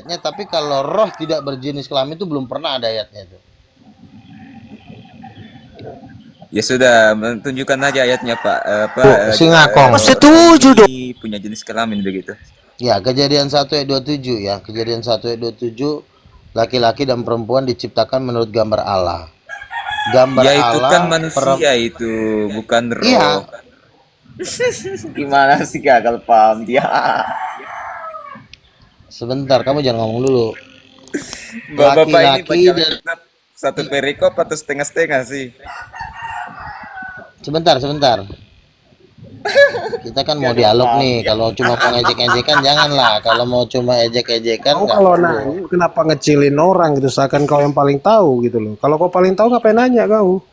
ayatnya, tapi kalau roh tidak berjenis kelamin itu belum pernah ada ayatnya itu. Ya sudah, tunjukkan aja ayatnya Pak. Singakong. Oh, Roh setuju dong. ini punya jenis kelamin begitu. Ya, Kejadian 1 ayat 27 ya. Kejadian 1 ayat 27, laki-laki dan perempuan diciptakan menurut gambar Allah. Gambar Ya itu kan Allah manusia itu, bukan roh. iya, Gimana sih gagal paham dia? sebentar, kamu jangan ngomong dulu. Bapak ini Laki-laki baca dan kitab satu perikop atau setengah-setengah sih? sebentar. Kita kan mau Gagal dialog paham nih. dia. Kalau cuma mau ngejek-ejekan janganlah. Kalau mau cuma ejek-ejekan Kau nggak kalau perlu. nanya kenapa ngecilin orang gitu, seakan kau yang paling tahu gitu loh. Kalau kau paling tahu ngapain nanya kau?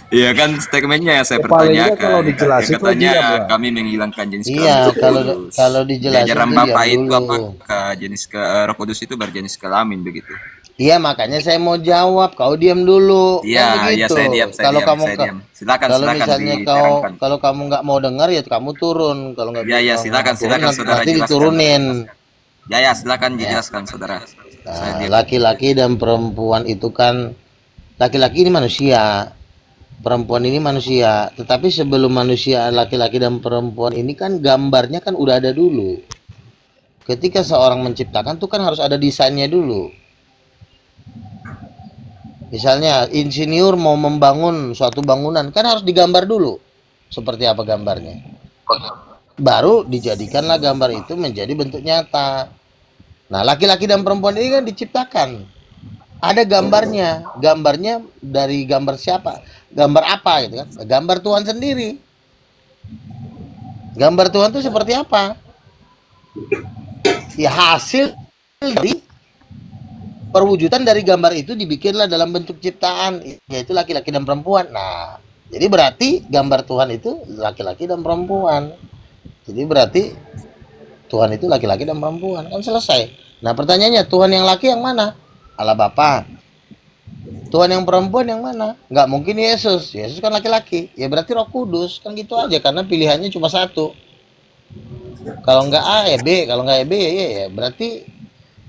Iya kan statementnya yang saya Ya, paling nggak kalau pertanyakan. Ya dijelasin kau katanya diam lah. kami menghilangkan jenis Iya, kelamin Roh kalau Kudus. kalau Di dijelasin ajaran tuh diam Bapak itu dulu. apakah Roh Kudus itu berjenis kelamin begitu? Iya, makanya saya mau jawab. Kau diam dulu. Iya, Kan iya begitu. saya diam, saya Kalau diam, kamu saya diam. Silakan, kalau silakan misalnya diterangkan. kalau kamu nggak mau dengar ya kamu turun. Kalau Iya, iya, nggak mau silakan, turun silakan nanti, saudara nanti jelaskan. diturunin. Ya, ya, silakan Ya. dijelaskan saudara. Saya Nah, diam. laki-laki dan perempuan itu kan, laki-laki ini manusia, perempuan ini manusia. Tetapi sebelum manusia laki-laki dan perempuan ini kan gambarnya kan udah ada dulu. Ketika seorang menciptakan tuh kan harus ada desainnya dulu. Misalnya insinyur mau membangun suatu bangunan kan harus digambar dulu seperti apa gambarnya. Baru dijadikanlah gambar itu menjadi bentuk nyata. Nah, laki-laki dan perempuan ini kan diciptakan. Ada gambarnya. Gambarnya dari gambar siapa? Gambar apa gitu kan? Gambar Tuhan sendiri. Gambar Tuhan itu seperti apa? Ya hasil dari perwujudan dari gambar itu dibikinlah dalam bentuk ciptaan, yaitu laki-laki dan perempuan. Nah, jadi berarti gambar Tuhan itu laki-laki dan perempuan. Jadi berarti Tuhan itu laki-laki dan perempuan. Kan selesai. Nah, pertanyaannya, Tuhan yang laki yang mana? Allah Bapa. Tuhan yang perempuan yang mana? Nggak mungkin Yesus. Yesus kan laki-laki. Ya berarti Roh Kudus. Kan gitu aja karena pilihannya cuma satu. Kalau nggak A ya B, kalau nggak B ya berarti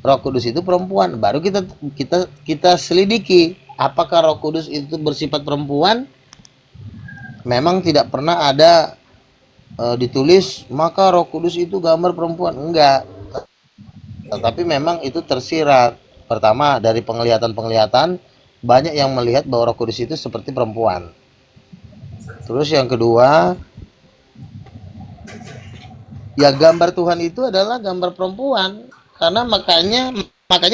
Roh Kudus itu perempuan. Baru kita kita kita selidiki apakah Roh Kudus itu bersifat perempuan. Memang tidak pernah ada ditulis maka Roh Kudus itu gambar perempuan. Enggak. Tetapi memang itu tersirat. Pertama dari penglihatan-penglihatan banyak yang melihat bahwa Roh Kudus itu seperti perempuan. Terus yang kedua, ya gambar Tuhan itu adalah gambar perempuan. Karena makanya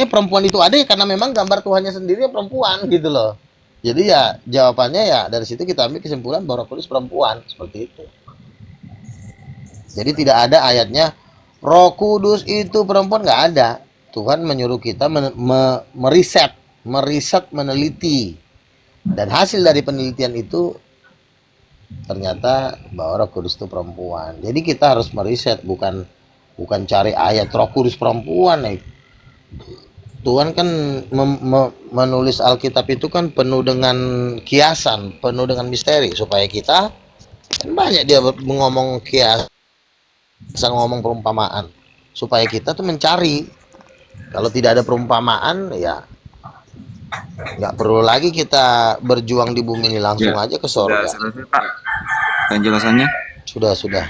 perempuan itu ada ya karena memang gambar Tuhannya sendiri perempuan gitu loh. Jadi ya jawabannya ya dari situ kita ambil kesimpulan bahwa Roh Kudus perempuan seperti itu. Jadi tidak ada ayatnya Roh Kudus itu perempuan, nggak ada. Tuhan menyuruh kita meriset, meneliti, dan hasil dari penelitian itu ternyata bahwa Roh Kudus itu perempuan. Jadi kita harus meriset, bukan bukan cari ayat Roh Kudus perempuan. Tuhan kan menulis Alkitab itu kan penuh dengan kiasan, penuh dengan misteri supaya kita kan banyak dia ngomong kiasan, ngomong perumpamaan supaya kita tuh mencari. Kalau tidak ada perumpamaan ya nggak perlu lagi kita berjuang di bumi ini, langsung Ya, aja ke sudah sorga. selesai Pak penjelasannya. Sudah.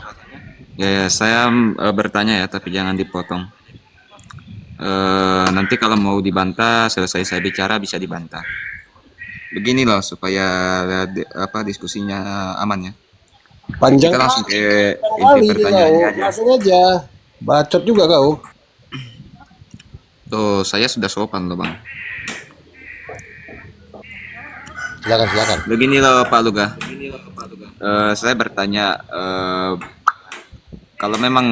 Ya, ya saya bertanya ya, tapi jangan dipotong. Nanti kalau mau dibantah, selesai saya bicara bisa dibantah. Begini loh supaya diskusinya aman ya. Panjang Kita langsung ke inti kali ini kau, pertanyaannya aja. langsung aja. Bacot juga kau. Tuh, saya sudah sopan loh bang. Silakan. Begini loh Pak Luga. Saya bertanya, kalau memang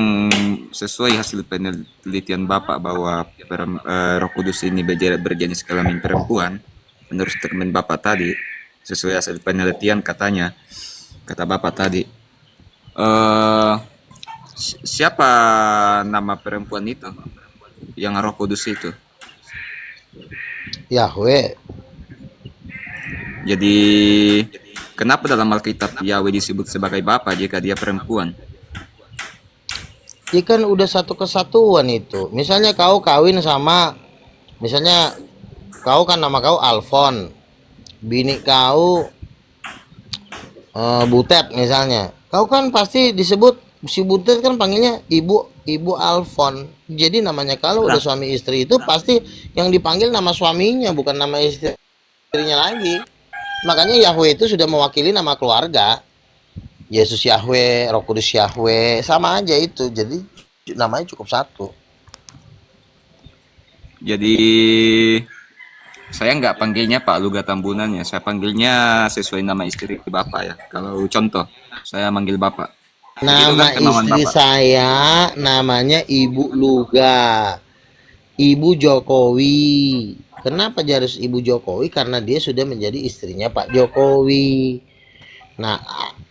sesuai hasil penelitian Bapak bahwa Roh Kudus ini berjenis kelamin perempuan, menurut statement Bapak tadi, sesuai hasil penelitian kata Bapak tadi, siapa nama perempuan itu yang Roh Kudus itu? Yahweh. Jadi kenapa dalam Alkitab Yahweh disebut sebagai Bapa jika dia perempuan? Ya kan udah satu kesatuan itu. Misalnya kau kawin sama, misalnya kau kan nama kau Alfon, bini kau Butet misalnya. Kau kan pasti disebut si Butet kan panggilnya Ibu Alfon. Jadi namanya kalau udah Lah, suami istri itu pasti yang dipanggil nama suaminya bukan nama istrinya lagi. Makanya Yahweh itu sudah mewakili nama keluarga. Yesus Yahweh, Roh Kudus Yahweh, sama aja itu. Jadi namanya cukup satu. jadi saya nggak panggilnya Pak Luga Tambunannya, saya panggilnya sesuai nama istri Bapak ya. Kalau contoh, saya manggil Bapak. Begitu kan Nama kemauan istri Bapak. saya namanya Ibu Luga, Ibu Jokowi. Kenapa dia harus Ibu Jokowi? Karena dia sudah menjadi istrinya Pak Jokowi. Nah,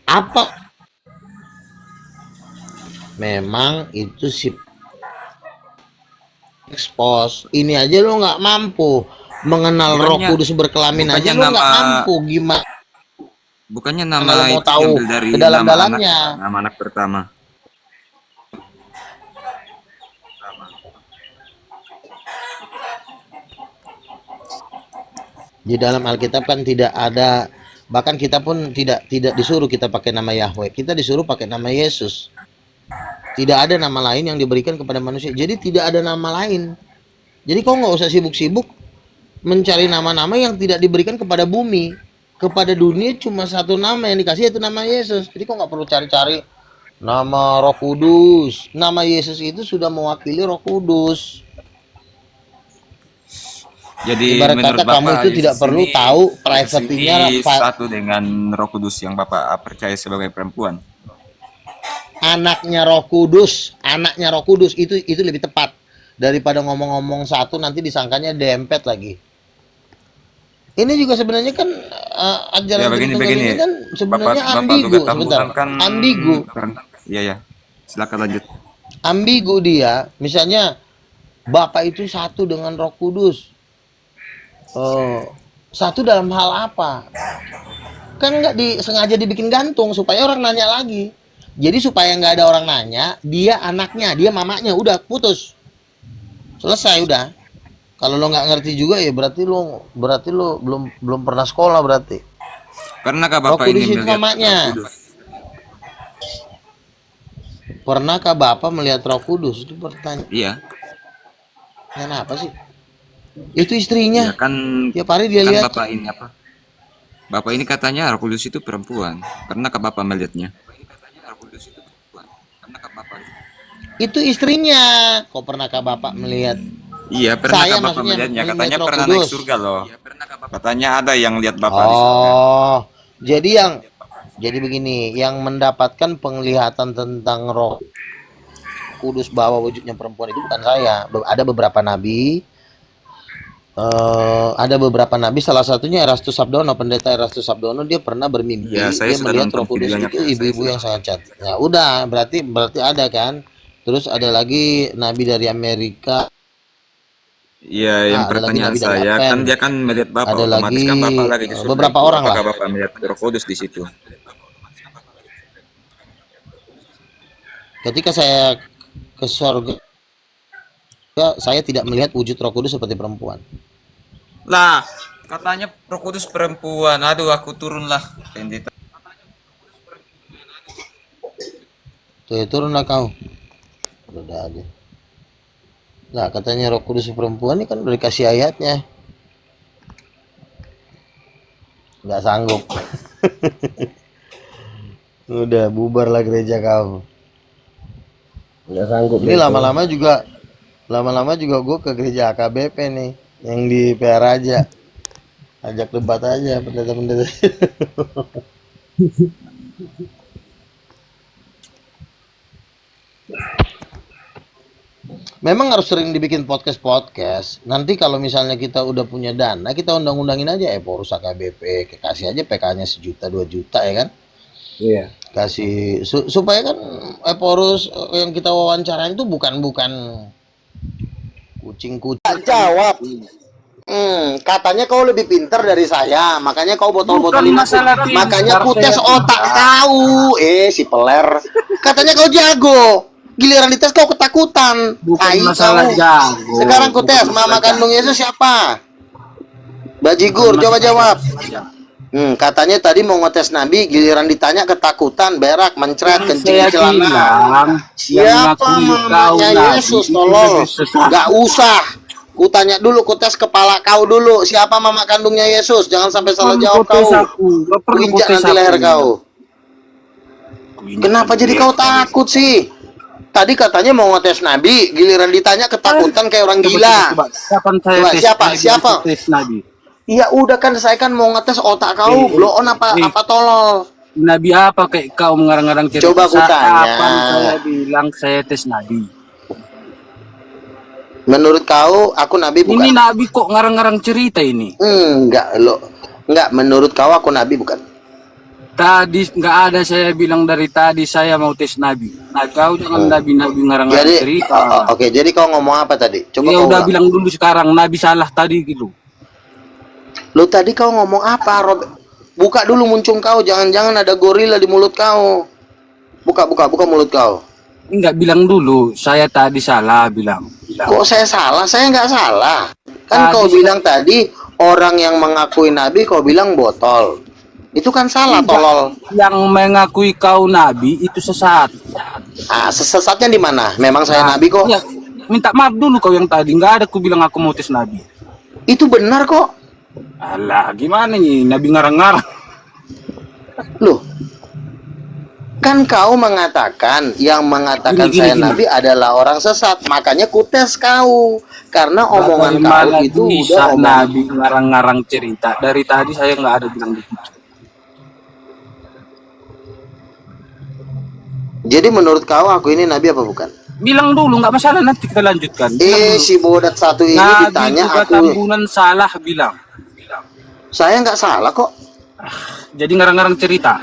apa memang itu si ekspos. Ini aja lo nggak mampu mengenal Roh Bukannya Kudus berkelamin aja bukannya lo nggak nama mampu. Gimana bukannya lo nama mau itu tahu diambil dari ke dalam-dalamnya? nama anak pertama. Di dalam Alkitab kan tidak ada, bahkan kita pun tidak disuruh kita pakai nama Yahweh. Kita disuruh pakai nama Yesus. Tidak ada nama lain yang diberikan kepada manusia. Jadi tidak ada nama lain. Jadi kau nggak usah sibuk-sibuk mencari nama-nama yang tidak diberikan kepada bumi. Kepada dunia cuma satu nama yang dikasih, yaitu nama Yesus. Jadi kau nggak perlu cari-cari nama Roh Kudus. Nama Yesus itu sudah mewakili Roh Kudus. Jadi Ibarat menurut kata kamu Bapak itu tidak Yesus perlu ini tahu Yesus private-nya ini satu dengan Roh Kudus yang Bapak percaya sebagai perempuan. anaknya Roh Kudus itu lebih tepat daripada ngomong-ngomong satu nanti disangkanya dempet lagi. Ini juga sebenarnya kan Ya ajaran begini Kristen begini. ini kan Bapak sebenarnya Bapak Luga ambigu. Sebentar, Tambunan kan ambigu, iya ya. Silakan lanjut. ambigu dia. Misalnya Bapak itu satu dengan Roh Kudus. Eh, satu dalam hal apa? Kan nggak disengaja dibikin gantung supaya orang nanya lagi. Jadi supaya nggak ada orang nanya, dia anaknya, dia mamanya, udah putus, selesai udah. Kalau lo nggak ngerti juga ya berarti lo belum belum pernah sekolah berarti. Pernahkah Roh Bapak ini Kudus itu melihat Roh mamanya. Kudus? Pernahkah Bapak melihat Roh Kudus? Itu pertanyaan Iya. apa sih? Itu Iya istrinya. kan Tiap hari dia kan lihat. Bapak ini apa? Bapak ini katanya Roh Kudus itu perempuan. Pernahkah Bapak melihatnya? Itu istrinya. Kok pernahkah Bapak melihat? Iya, pernahkah Saya Bapak maksudnya melihatnya? melihat Katanya Roh pernah naik Kudus. surga loh. Katanya ada yang lihat Bapak di surga. Oh, jadi begini, yang mendapatkan penglihatan tentang Roh Kudus bahwa wujudnya perempuan itu bukan saya. Ada beberapa nabi. Salah satunya Erastus Sabdono, pendeta Erastus Sabdono, dia pernah bermimpi Iya, saya dia sudah melihat nonton Roh Kudus videonya, itu Pak. ibu-ibu yang sangat cantik. Ya udah, berarti ada kan. Terus ada lagi nabi dari Amerika, Iya, yang ada lagi pertanyaan nabi dari saya Advent, kan dia kan melihat Bapak, ada otomatis lagi kan Bapak lagi di surga beberapa itu. orang lah. Apakah Bapak melihat Roh Kudus di situ? Ketika saya ke surga, saya tidak melihat wujud Roh Kudus seperti perempuan. Lah, katanya Roh Kudus perempuan. Aduh, aku turunlah. Pendeta. Tuh, turunlah kau. Udah aja. Nah, katanya Roh Kudus perempuan ini kan udah dikasih ayatnya. Nggak sanggup. Udah bubarlah gereja kau. Nggak sanggup. Ini lama-lama juga gue ke gereja AKBP nih, yang di PR aja. Ajak debat aja pendeta-pendeta. Memang harus sering dibikin podcast. Nanti kalau misalnya kita udah punya dana, kita undang-undangin aja Porus AKBP, kasih aja PK-nya 1 juta 2 juta ya kan? Iya. Kasih supaya kan Porus yang kita wawancarain itu bukan kucing-kucing. Jawab. Katanya kau lebih pintar dari saya, makanya kau botol-botolin aku. Makanya ku tes otak kau. Si peler. Katanya kau jago. Giliran dites kau ketakutan. Bukan Tai masalah kau. jago. Sekarang ku tes Bukan mama masalah kandung jago. Yesus siapa? Bukan Bajigur, coba masalah jawab. jago. Katanya tadi mau ngetes Nabi, giliran ditanya ketakutan, berak, mencret, Yang kencing saya di celana. bilang, yang Siapa ngakui kau mamanya nabi Yesus, itu tolol? lebih sesat. Gak usah. Ku tanya dulu, ku tes kepala kau dulu. Siapa mama kandungnya Yesus? Jangan sampai salah Perlu jawab kotes kau. aku, nggak Ku perlu injak kotes nanti aku. leher kau. Ini Kenapa jadi kau takut sih? Tadi katanya mau ngetes Nabi, giliran ditanya ketakutan kayak orang gila. Coba. Kapan saya Coba tes siapa? Nabi, Siapa? aku tes Nabi. Ya udah kan saya kan mau ngetes otak kau, blow on apa tolol. Nabi apa kayak kau mengarang-arang cerita? Coba ku tanya. Kapan saya bilang saya tes Nabi? Menurut kau aku Nabi bukan? Ini Nabi kok ngarang-ngarang cerita ini? Enggak lo. Enggak, menurut kau aku Nabi bukan? Tadi nggak ada saya bilang dari tadi saya mau tes Nabi. Nah, kau jangan Nabi ngarang-ngarang Jadi cerita. oke, jadi kau ngomong apa tadi? Coba Ya kau udah ulang. bilang dulu sekarang Nabi salah tadi gitu. Lo tadi kau ngomong apa, Rob? Buka dulu muncung kau, jangan-jangan ada gorila di mulut kau. Buka mulut kau. Enggak bilang dulu, saya tadi salah bilang. Kok saya salah? Saya nggak salah. Kan Tadi kau bilang tadi orang yang mengakui Nabi kau bilang botol. Itu kan salah, tolol. Yang mengakui kau Nabi itu sesat. Sesatnya di mana? Memang saya Nabi kok. Ya, minta maaf dulu kau yang tadi. Nggak ada aku bilang aku mau tes Nabi. Itu benar kok. Alah, gimana nih? Nabi ngarang-ngarang. Loh, kan kau mengatakan yang mengatakan Gini. saya Nabi adalah orang sesat. Makanya kutes kau. Karena omongan kau Bagaimana itu bisa udah omongan. Nabi ngarang-ngarang cerita. Dari tadi saya nggak ada bilang begitu. Jadi menurut kau aku ini Nabi apa bukan? Bilang dulu, nggak masalah, nanti kita lanjutkan. Si bodat satu ini Nabi ditanya juga aku. Tambunan salah bilang. Saya nggak salah kok. Jadi ngarang-ngarang cerita.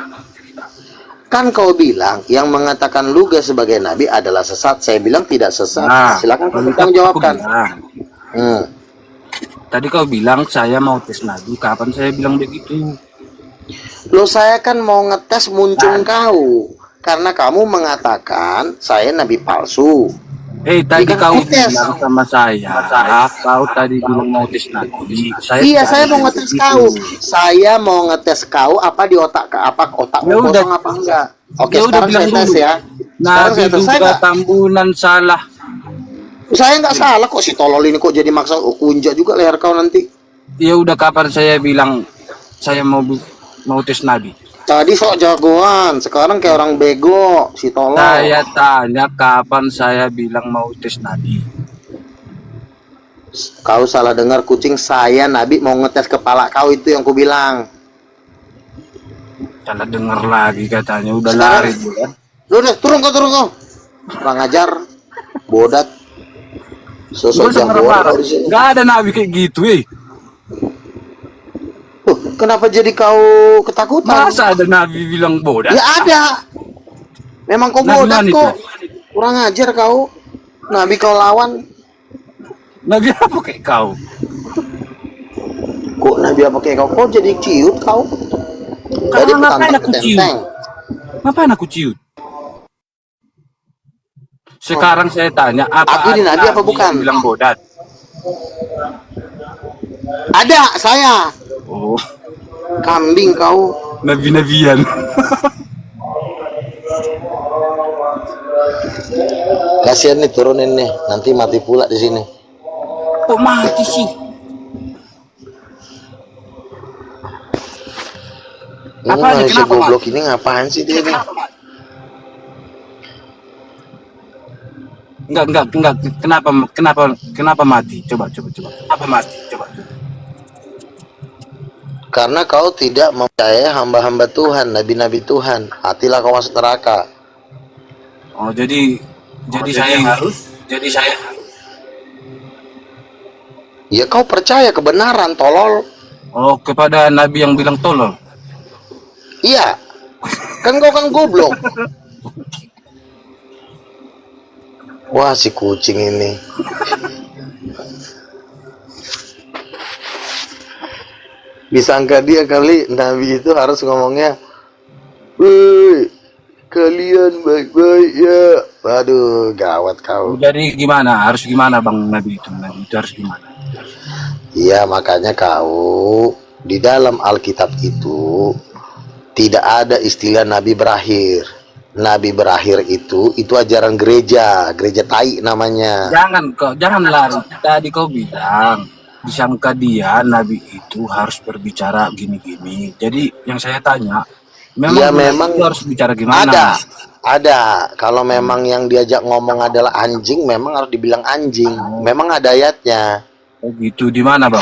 Kan kau bilang yang mengatakan Luga sebagai Nabi adalah sesat. Saya bilang tidak sesat. Nah, Silakan kau tadi bertanggung aku jawabkan. bilang. Tadi kau bilang saya mau tes Nabi. Kapan saya bilang begitu? Loh, saya kan mau ngetes muncung kau. Karena kamu mengatakan saya Nabi palsu. Tadi Kan kau aku tes. bilang sama saya, kau tadi bilang mau tes Nabi. Iya, saya mau ngetes kau. Saya mau ngetes kau apa di otakmu Ya udah. kosong apa enggak. Oke, Ya udah, sekarang bilang saya tes dulu. ya. Sekarang Nabi saya tes. Saya juga nggak- Tambunan salah. Saya nggak salah kok, si tolol ini kok jadi maksa kunjak juga leher kau nanti. Ya udah, kapan saya bilang saya mau tes Nabi? Tadi sok jagoan, sekarang kayak orang bego, si tolol. Saya tanya kapan saya bilang mau tes Nabi. Kau salah dengar kucing, saya Nabi mau ngetes kepala kau, itu yang ku bilang. Salah dengar lagi katanya, udah Sekarang- lari dia. Udah, turun kau. Kurang ajar, bodat. Sosok Gua jagoan marah. kau di sini. Nggak ada Nabi kayak gitu, Kenapa jadi kau ketakutan? Masa ada Nabi bilang bodoh? Ya ada. Memang kau Nabi bodat mana kok. Kurang ajar kau. Nabi kau lawan. Nabi apa kayak kau? Kok Nabi apa kayak kau? Kok jadi ciut kau? Tadi Ngapain petantang aku ciut? ketenteng. Ngapain aku ciut? Sekarang saya tanya, apa Aku ini ada Nabi apa bukan? yang bilang bodat? Ada saya. Oh, Kambing kau. Nabi-nabian. Kasihan nih, turunin nih. Nanti mati pula di sini. Kok mati sih? Ini Apanya? manusia Kenapa, goblok ini ngapain sih dia nih? Enggak. Kenapa mati? Coba. Kenapa mati? Coba. Karena kau tidak mempercayai hamba-hamba Tuhan, nabi-nabi Tuhan. Hatilah kau masuk neraka. Oh, jadi saya harus. Ya kau percaya kebenaran, tolol. Oh, kepada Nabi yang bilang tolol. Iya. Kan kau kan goblok. Wah, si kucing ini. Disangka dia kali Nabi itu harus ngomongnya, "Woi, kalian baik-baik ya. Waduh, gawat kau. Jadi gimana? Harus gimana Bang Nabi itu? Nabi itu harus gimana? Iya, makanya kau di dalam Alkitab itu tidak ada istilah nabi berakhir. Nabi berakhir itu ajaran gereja tai namanya. Jangan lari. Tadi kau bilang disangka dia Nabi itu harus berbicara gini-gini. Jadi yang saya tanya, Ya Nabi memang itu harus bicara gimana? ada. Kalau memang yang diajak ngomong adalah anjing, memang harus dibilang anjing. Memang ada ayatnya. Oh gitu, di mana Bang?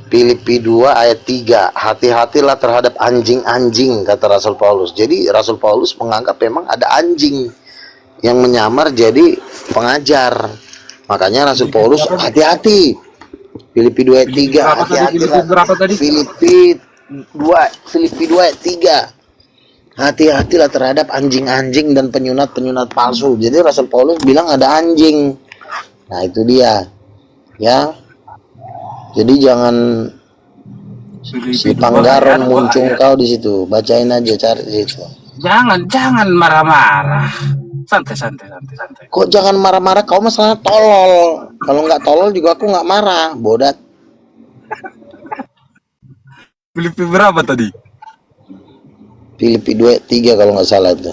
Filipi 2 ayat 3. Hati-hatilah terhadap anjing-anjing, kata Rasul Paulus. Jadi Rasul Paulus menganggap memang ada anjing yang menyamar jadi pengajar. Makanya Rasul Paulus hati-hati. Filipi 2 ayat 3. Hati-hatilah. Filipi 2 ayat 3. Hati-hatilah terhadap anjing-anjing dan penyunat-penyunat palsu. Jadi Rasul Paulus bilang ada anjing. Nah, itu dia. Ya. Jadi jangan si Panggaron muncul kau di situ. Bacain aja, cari di situ. Jangan marah-marah. Santai. Kok jangan marah-marah? Kau masalah tolol. Kalau nggak tolol juga aku nggak marah. Bodat. Filipi berapa tadi? Filipi 2 ayat 3 kalau nggak salah itu.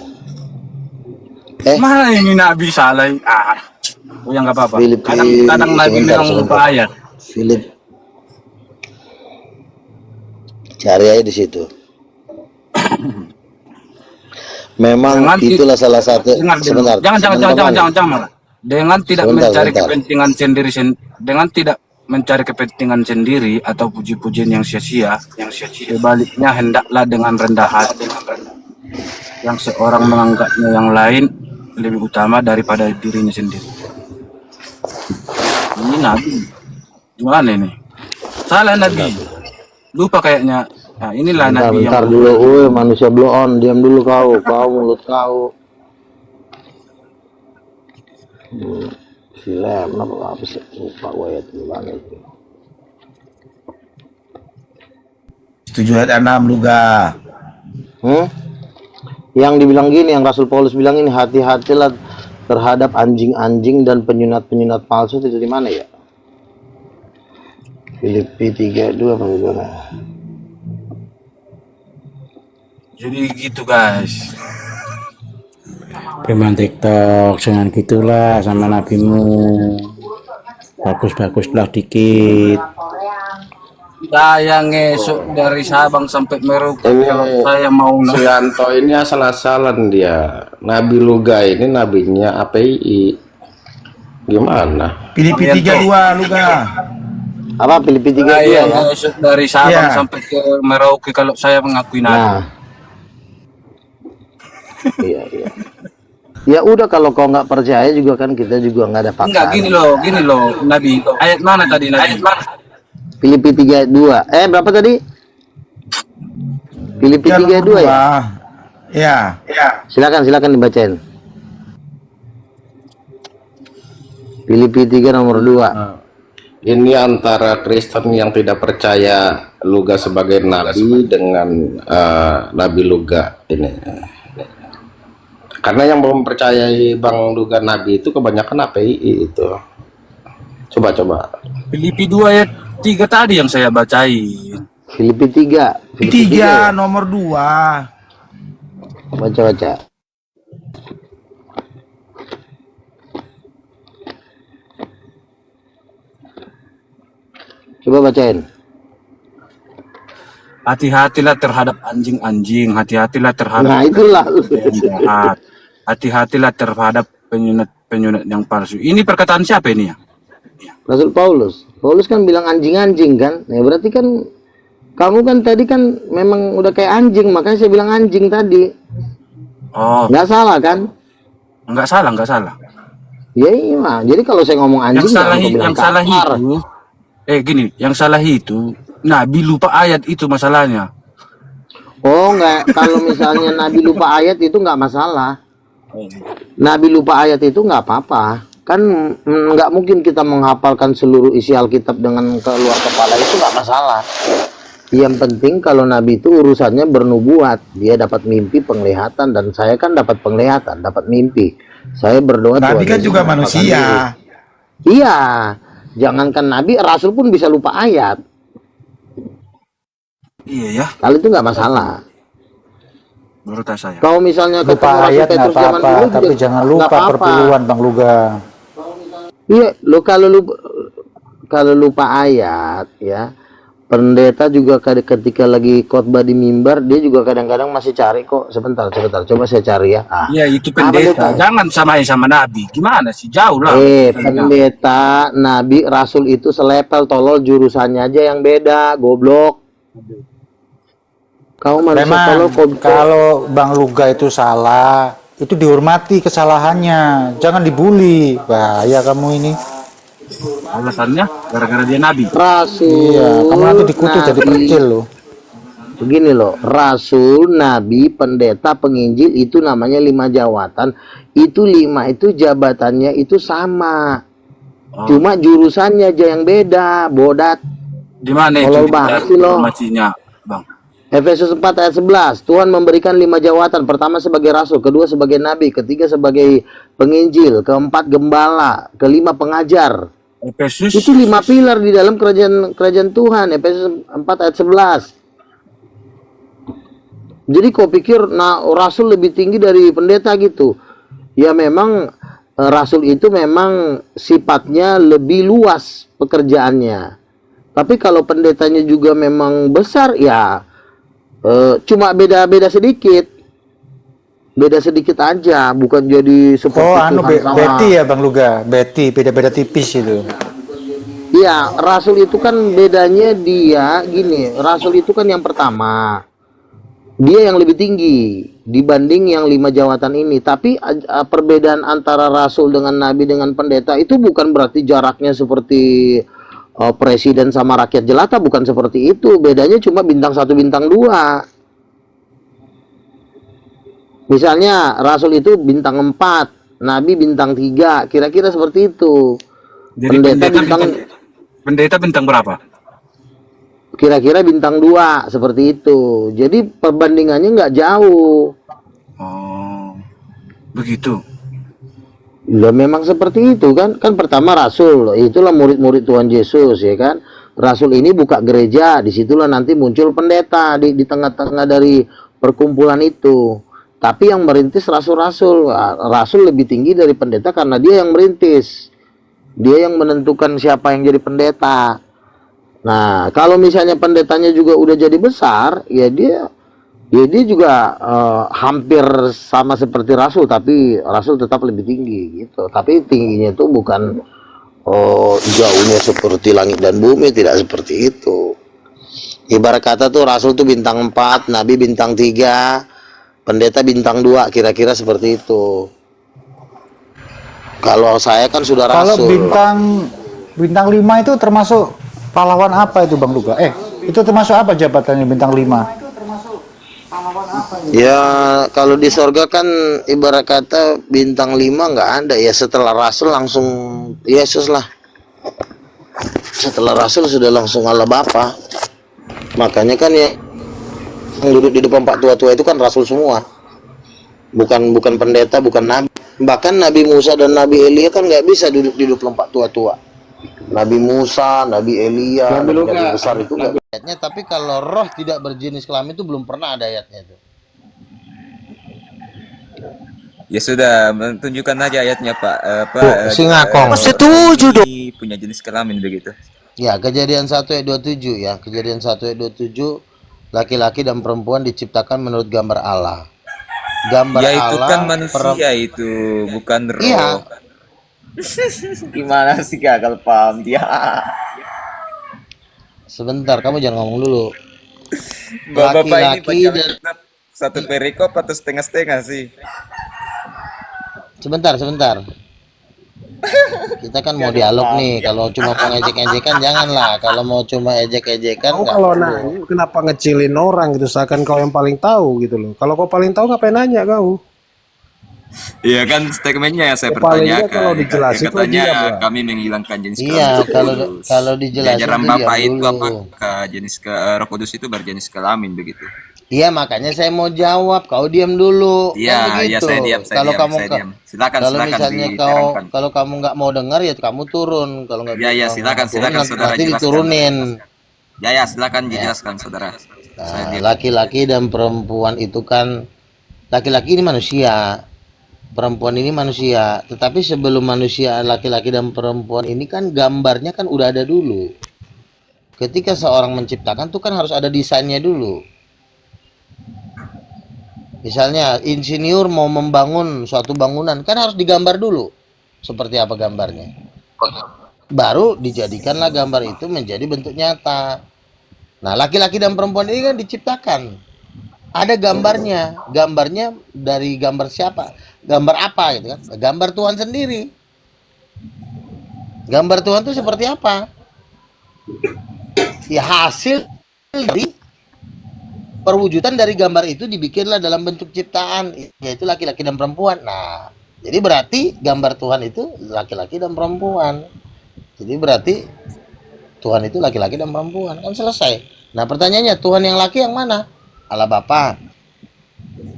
Mana ini Nabi salah? Oh ya nggak apa-apa. Filipi, Kadang Nabi memang lupa ayat. Filip. Cari aja di situ. Memang itulah salah satu. Sebentar. Jangan. Dengan tidak mencari kepentingan sendiri, dengan tidak mencari kepentingan sendiri atau puji-pujian yang sia-sia, sebaliknya hendaklah dengan rendah hati, yang seorang menganggapnya yang lain lebih utama daripada dirinya sendiri. Ini Nabi, gimana ini? Salah Nabi. Lupa kayaknya. Nah, inilah Nabi bentar yang dulu, manusia blow on, diam dulu kau mulut kau. Film apa sih? Lupa gue itu gimana itu. 7 ayat 6 Luga. Yang dibilang gini, yang Rasul Paulus bilang ini, hati-hatilah terhadap anjing-anjing dan penyunat-penyunat palsu, itu di mana ya? Filipi 3:2 apa gimana? jadi gitu guys. Preman TikTok jangan gitulah sama nabimu. Bagus-baguslah dikit. Saya ngesuk dari Sabang sampai Merauke kalau saya mau Suyanto ini asal-asalan dia. Nabi Luga ini nabinya API. Gimana? Filipi 3:2 Luga. Apa Filipi 3:2 saya ya? ngesuk dari Sabang Iya. sampai ke Merauke kalau saya mengakui Nabi. Nah. Iya. Ya udah, kalau kau nggak percaya juga kan kita juga nggak ada paksaan. Enggak, gini loh Nabi. Ayat mana tadi Nabi? Filipi 3:2. Berapa tadi? Filipi 3:2 ya? Ya. Silakan dibacain. Filipi 3 nomor 2. Ini antara Kristen yang tidak percaya Luga sebagai nabi dengan Nabi Luga ini. Karena yang belum percayai Bang Luga nabi itu kebanyakan API itu. Coba. Filipi 2 ayat 3 tadi yang saya bacain. Filipi 3. Filipi 3 nomor 2. Baca. Coba bacain. Hati-hatilah terhadap anjing-anjing, hatilah terhadap Nah, itulah. yang jahat. Hati-hatilah terhadap penyunat yang palsu. Ini perkataan siapa ini ya? Rasul Paulus. Paulus kan bilang anjing-anjing kan. Nah, berarti kan kamu kan tadi kan memang udah kayak anjing, makanya saya bilang anjing tadi. Oh, Nggak salah kan? enggak salah. Ya iya. Jadi kalau saya ngomong anjing, Yang salah itu Nabi lupa ayat itu masalahnya. Oh enggak, kalau misalnya Nabi lupa ayat itu nggak masalah. Nabi lupa ayat itu nggak apa-apa. Kan nggak mungkin kita menghafalkan seluruh isi Alkitab dengan keluar kepala, itu nggak masalah. Yang penting kalau Nabi itu urusannya bernubuat, dia dapat mimpi, penglihatan, dan saya kan dapat penglihatan, dapat mimpi. Saya berdoa Nabi Tuhan kan Yesus juga mengapakan diri. manusia. Iya, jangankan Nabi, Rasul pun bisa lupa ayat. Iya ya, Kalau itu nggak masalah. menurut saya. Kalau misalnya ketemu Lupa Rasul ayat nggak Petrus zaman apa-apa, dulu tapi juga jangan nggak lupa apa-apa. perpuluhan Bang Luga. Iya, lo kalau lupa ayat ya, pendeta juga ketika lagi khotbah di mimbar dia juga kadang-kadang masih cari kok. Sebentar, coba saya cari ya. Iya itu Apa pendeta, pendeta? jangan samain sama Nabi. Gimana sih, jauh lah. Pendeta, nabi, rasul itu selepel, tolol, jurusannya aja yang beda, goblok. Kau manusia tolol, Memang kalau Bang Luga itu salah, itu dihormati kesalahannya, jangan dibully. Bahaya kamu ini. Alasannya gara-gara dia Nabi. rasul. Iya, kamu nanti dikutuk jadi nabi. percil loh. Begini loh, rasul, nabi, pendeta, penginjil itu namanya 5 jawatan. Itu 5 itu jabatannya itu sama. Cuma jurusannya aja yang beda, bodat. Di mana itu Tolol banget sih lo. informasinya, Bang? Efesus 4 ayat 11, Tuhan memberikan 5 jawatan. Pertama sebagai rasul, kedua sebagai nabi, ketiga sebagai penginjil, keempat gembala, kelima pengajar. Efesus Itu 5 pilar di dalam kerajaan Tuhan. Efesus 4 ayat 11. Jadi kau pikir rasul lebih tinggi dari pendeta gitu? Ya memang rasul itu memang sifatnya lebih luas pekerjaannya. Tapi kalau pendetanya juga memang besar ya cuma beda sedikit. Beda sedikit aja, bukan jadi seperti Oh, anu Tuhan sama. Betty ya Bang Luga, Betty beda-beda tipis itu. Iya, rasul itu kan bedanya dia gini, rasul itu kan yang pertama. Dia yang lebih tinggi dibanding yang 5 jawatan ini. Tapi perbedaan antara rasul dengan nabi dengan pendeta itu bukan berarti jaraknya seperti presiden sama rakyat jelata, bukan seperti itu. Bedanya cuma bintang 1 bintang 2. Misalnya rasul itu bintang 4, nabi bintang 3, kira-kira seperti itu. Jadi pendeta bintang berapa? Kira-kira bintang 2, seperti itu. Jadi perbandingannya nggak jauh. Oh, begitu. Ya memang seperti itu kan. Kan pertama rasul, itulah murid-murid Tuhan Yesus ya kan. Rasul ini buka gereja, disitulah nanti muncul pendeta di tengah-tengah dari perkumpulan itu. Tapi yang merintis rasul-rasul. Rasul lebih tinggi dari pendeta karena dia yang merintis. Dia yang menentukan siapa yang jadi pendeta. Nah, kalau misalnya pendetanya juga udah jadi besar, ya dia juga hampir sama seperti rasul, tapi rasul tetap lebih tinggi gitu. Tapi tingginya itu bukan jauhnya seperti langit dan bumi, tidak seperti itu. Ibarat kata tuh rasul tuh bintang 4, nabi bintang 3, pendeta bintang 2, kira-kira seperti itu. Kalau saya kan sudah Kalau rasul. bintang 5 itu termasuk pahlawan apa itu Bang Luga? Itu termasuk apa jabatannya bintang 5? Ya kalau di sorga kan ibarat kata bintang 5 nggak ada ya, setelah rasul langsung Yesus lah. Setelah rasul sudah langsung Allah Bapa. Makanya kan ya yang duduk di depan Pak tua-tua itu kan rasul semua. Bukan pendeta, bukan nabi. Bahkan Nabi Musa dan Nabi Elia kan nggak bisa duduk di depan Pak tua-tua. Nabi Musa, Nabi Elia, nabi besar itu nggak ayatnya. Tapi kalau roh tidak berjenis kelamin itu belum pernah ada ayatnya itu. Ya sudah, tunjukkan aja ayatnya Pak. Singakong. Setuju dong. Punya jenis kelamin begitu. Ya, Kejadian 1 ayat 27 ya. Kejadian 1 ayat 27, laki-laki dan perempuan diciptakan menurut gambar Allah. Gambar Ya itu Allah kan manusia itu, bukan roh. Iya. Gimana sih gagal paham dia? Sebentar, kamu jangan ngomong dulu. Bapak ini Laki-laki baca kitab satu perikop atau setengah-setengah sih? Sebentar. Kita kan mau dialog nih. Kalau cuma mau ejek-ejekan janganlah. Kalau mau cuma ejek-ejekan Kau nggak kalau perlu. nanya kenapa ngecilin orang gitu, seakan kau yang paling tahu gitu loh. Kalau kau paling tahu ngapain nanya kau? Iya kan statementnya yang saya Paling nggak kalau pertanyakan. Ya dijelasin lo katanya diam lah. kami menghilangkan jenis kelamin Iya, Roh kalau Kudus. kalau Di dijelasin ajaran tuh diam Bapak itu dulu. apakah Roh Kudus itu berjenis kelamin begitu? Iya, makanya saya mau jawab, kau diam dulu. Iya, Kan iya begitu. saya diam, saya Kalau diam, kamu saya diam. Silakan, kalau silakan misalnya diterangkan. kalau kamu nggak mau dengar ya kamu turun. Kalau nggak Ya, ya, kalau nggak silakan, mau turun silakan nanti, saudara nanti jelaskan. diturunin. Ya, ya, silakan Ya. dijelaskan saudara. Saya Nah, diam. laki-laki dan perempuan itu kan laki-laki ini manusia, perempuan ini manusia. Tetapi sebelum manusia laki-laki dan perempuan ini kan gambarnya kan udah ada dulu. Ketika seorang menciptakan tuh kan harus ada desainnya dulu. Misalnya insinyur mau membangun suatu bangunan kan harus digambar dulu seperti apa gambarnya. Baru dijadikanlah gambar itu menjadi bentuk nyata. Nah, laki-laki dan perempuan ini kan diciptakan. Ada gambarnya. Gambarnya dari gambar siapa? Gambar apa gitu kan? Gambar Tuhan sendiri. Gambar Tuhan itu seperti apa? Ya hasil dari perwujudan dari gambar itu dibikinlah dalam bentuk ciptaan, yaitu laki-laki dan perempuan. Nah, jadi berarti gambar Tuhan itu laki-laki dan perempuan. Jadi berarti Tuhan itu laki-laki dan perempuan. Kan selesai. Nah, pertanyaannya Tuhan yang laki yang mana? Allah Bapa.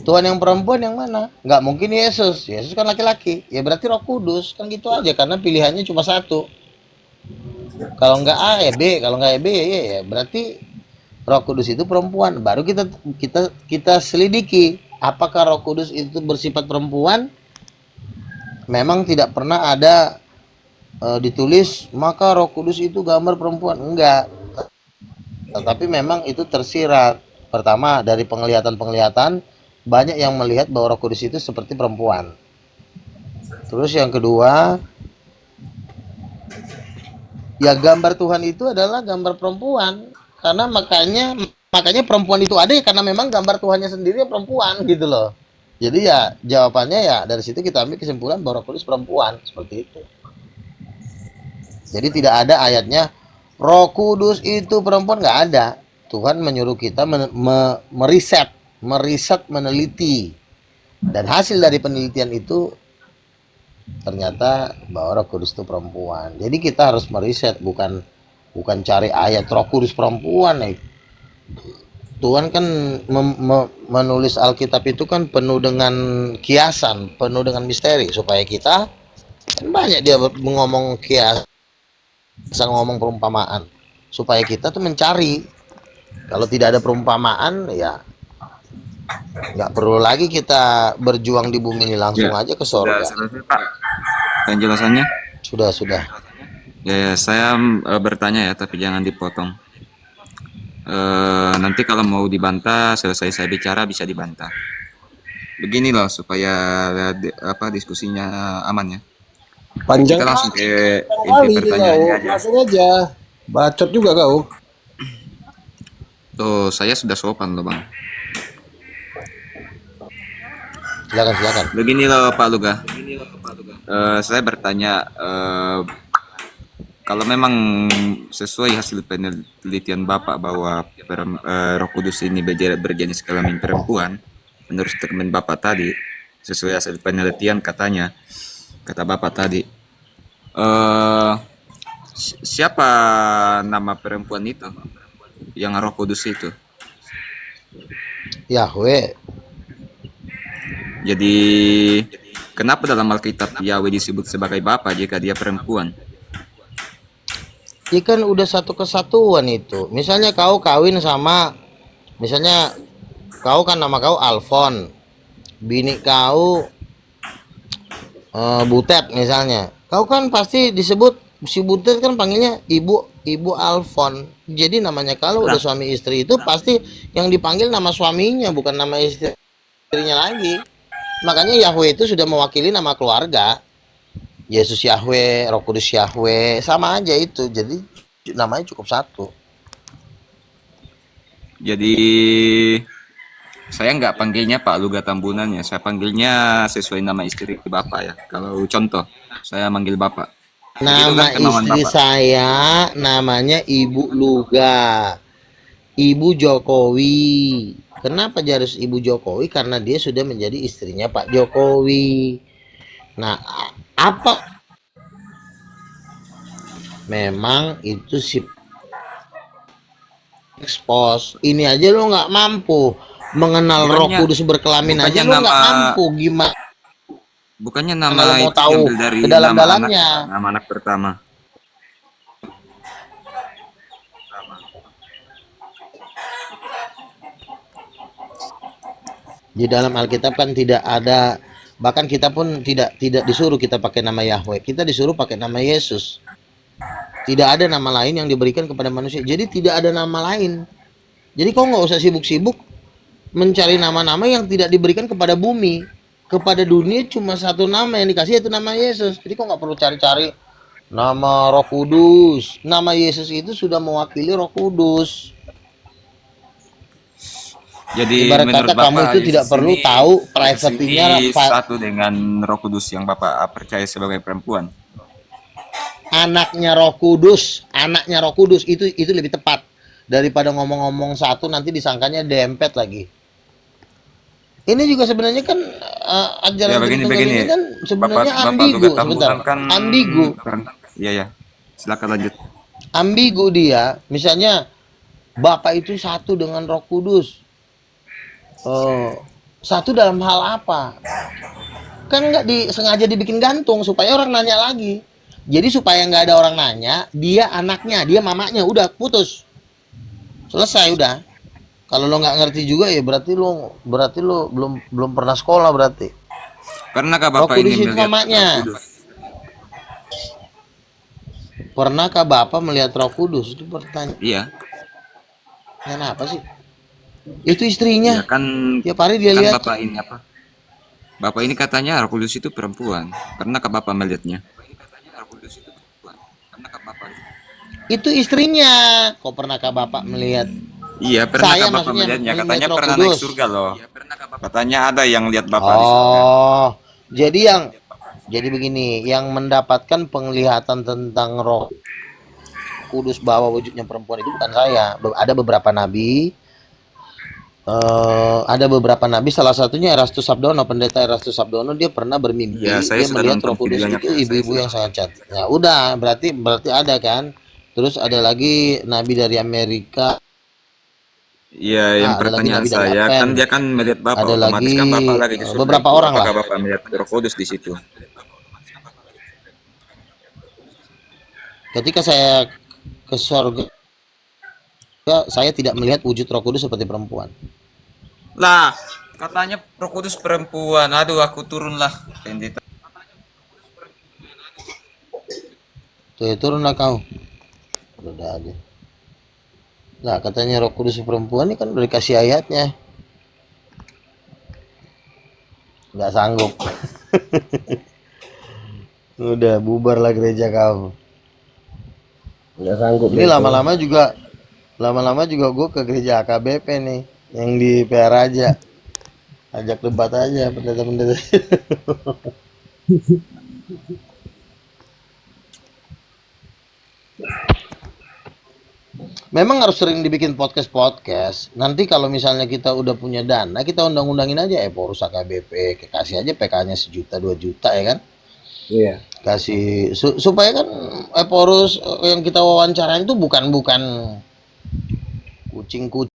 Tuhan yang perempuan yang mana? Nggak mungkin Yesus. Yesus kan laki-laki. Ya berarti Roh Kudus. Kan gitu aja karena pilihannya cuma satu. Kalau nggak A ya B, kalau nggak B ya berarti Roh Kudus itu perempuan. Baru kita selidiki apakah Roh Kudus itu bersifat perempuan? Memang tidak pernah ada ditulis maka Roh Kudus itu gambar perempuan, enggak. Tetapi memang itu tersirat. Pertama dari penglihatan banyak yang melihat bahwa Roh Kudus itu seperti perempuan. Terus yang kedua, ya gambar Tuhan itu adalah gambar perempuan. Karena makanya perempuan itu ada ya karena memang gambar Tuhannya sendiri ya perempuan gitu loh. Jadi ya jawabannya ya dari situ kita ambil kesimpulan bahwa Roh Kudus perempuan seperti itu. Jadi tidak ada ayatnya Roh Kudus itu perempuan, nggak ada. Tuhan menyuruh kita meriset, meneliti. Dan hasil dari penelitian itu ternyata bahwa Roh Kudus itu perempuan. Jadi kita harus meriset, bukan cari ayat Roh Kudus perempuan. Tuhan kan menulis Alkitab itu kan penuh dengan kiasan, penuh dengan misteri supaya kita kan banyak dia ngomong kiasan, ngomong perumpamaan supaya kita tuh mencari. Kalau tidak ada perumpamaan ya nggak perlu lagi kita berjuang di bumi ini, langsung Ya, aja ke sudah sorga. selesai Pak penjelasannya. Sudah. Ya, saya bertanya ya, tapi jangan dipotong. Nanti kalau mau dibantah, selesai saya bicara bisa dibantah. Begini loh supaya diskusinya aman ya. Panjang Kita langsung ke inti kali pertanyaannya kau, aja. langsung aja. Bacot juga kau. Tuh, saya sudah sopan loh Bang. Silakan. Begini loh Pak Luga. Saya bertanya, kalau memang sesuai hasil penelitian Bapak bahwa Roh Kudus ini berjenis kelamin perempuan, menurut statement Bapak tadi, sesuai hasil penelitian kata Bapak tadi, siapa nama perempuan itu yang Roh Kudus itu? Yahweh. Jadi kenapa dalam Alkitab Yahweh disebut sebagai Bapa jika dia perempuan? Ya kan udah satu kesatuan itu. Misalnya kau kawin sama, misalnya kau kan nama kau Alfon, bini kau Butet misalnya. Kau kan pasti disebut si Butet kan panggilnya ibu Alfon. Jadi namanya kalau udah suami istri itu pasti yang dipanggil nama suaminya bukan nama istrinya lagi. Makanya Yahweh itu sudah mewakili nama keluarga. Yesus Yahweh, Roh Kudus Yahweh, sama aja itu. Jadi namanya cukup satu. Jadi saya nggak panggilnya Pak Luga Tambunan ya, saya panggilnya sesuai nama istri Bapak ya. Kalau contoh, saya manggil Bapak. Nama istri saya namanya Ibu Luga, Ibu Jokowi. Kenapa dia harus ibu Jokowi? Karena dia sudah menjadi istrinya Pak Jokowi. Nah, apa memang itu si ekspos. Ini aja lo nggak mampu mengenal Roh Bukannya Kudus berkelamin aja bukannya lo nggak nama mampu. Gimana bukannya lo nama mau itu tahu diambil dari ke nama anak dalam-dalamnya? nama anak pertama. Di dalam Alkitab kan tidak ada, bahkan kita pun tidak disuruh kita pakai nama Yahweh. Kita disuruh pakai nama Yesus. Tidak ada nama lain yang diberikan kepada manusia. Jadi tidak ada nama lain. Jadi kau nggak usah sibuk-sibuk mencari nama-nama yang tidak diberikan kepada bumi. Kepada dunia cuma satu nama yang dikasih, yaitu nama Yesus. Jadi kau nggak perlu cari-cari nama Roh Kudus. Nama Yesus itu sudah mewakili Roh Kudus. Jadi Ibarat menurut kata kamu Bapak itu tidak Yesus perlu ini tahu Yesus privasinya ini satu dengan Roh Kudus yang Bapak percaya sebagai perempuan. anaknya Roh Kudus itu lebih tepat daripada ngomong-ngomong satu nanti disangkanya dempet lagi. Ini juga sebenarnya kan Ya ajaran Tritunggal begini ini kan sebenarnya Bapak ambigu, juga tahu sebentar. kan Ambigu. Iya ya. Silakan lanjut. Ambigu dia. Misalnya Bapak itu satu dengan Roh Kudus. Satu dalam hal apa? Kan nggak sengaja dibikin gantung supaya orang nanya lagi. Jadi supaya nggak ada orang nanya, dia anaknya, dia mamanya, udah putus, selesai udah. Kalau lo nggak ngerti juga ya berarti lo belum pernah sekolah berarti. Pernahkah Roh Bapak Kudus ini itu melihat mamanya. Roh Kudus? Pernahkah Bapak melihat Roh Kudus? Itu pertanyaan Iya. apa sih? Itu istrinya. Ya kan Tiap hari dia kan lihat. Bapak ini apa? Bapak ini katanya Roh Kudus itu perempuan. Pernahkah Bapak melihatnya? Itu istrinya. Kok pernahkah Bapak melihat? Iya, pernahkah Saya Bapak maksudnya melihatnya? melihat Katanya Roh pernah naik Kudus. surga loh. Katanya ada yang lihat Bapak di surga. Oh, jadi begini, yang mendapatkan penglihatan tentang Roh Kudus bahwa wujudnya perempuan itu bukan saya. Ada beberapa nabi. Salah satunya Erastus Sabdono, pendeta Erastus Sabdono, dia pernah bermimpi, Iya, saya dia sudah melihat nonton Roh Kudus videonya, itu Kak. ibu-ibu yang sangat cantik. Ya udah, berarti ada kan. Terus ada lagi nabi dari Amerika, Iya, yang ada lagi pertanyaan nabi dari saya kan Advent, dia kan melihat Bapak, ada otomatis lagi kan Bapak lagi di surga beberapa itu. orang lah. Apakah Bapak melihat Roh Kudus di situ? Ketika saya ke surga, saya tidak melihat wujud Roh Kudus seperti perempuan. Lah, katanya Roh Kudus perempuan. Aduh, aku turunlah. Pendeta. Tuh, turunlah kau. Udah aja. Nah, katanya Roh Kudus perempuan ini kan udah dikasih ayatnya. Nggak sanggup. Udah bubarlah gereja kau. Nggak sanggup. Ini lama-lama juga gue ke gereja AKBP nih, yang di PR aja. Ajak debat aja pendeta-pendeta. Memang harus sering dibikin podcast. Nanti kalau misalnya kita udah punya dana, kita undang-undangin aja Eporus AKBP, kasih aja PK-nya 1 juta 2 juta ya kan? Iya. Kasih supaya kan Eporus yang kita wawancarain itu bukan kucing-kucing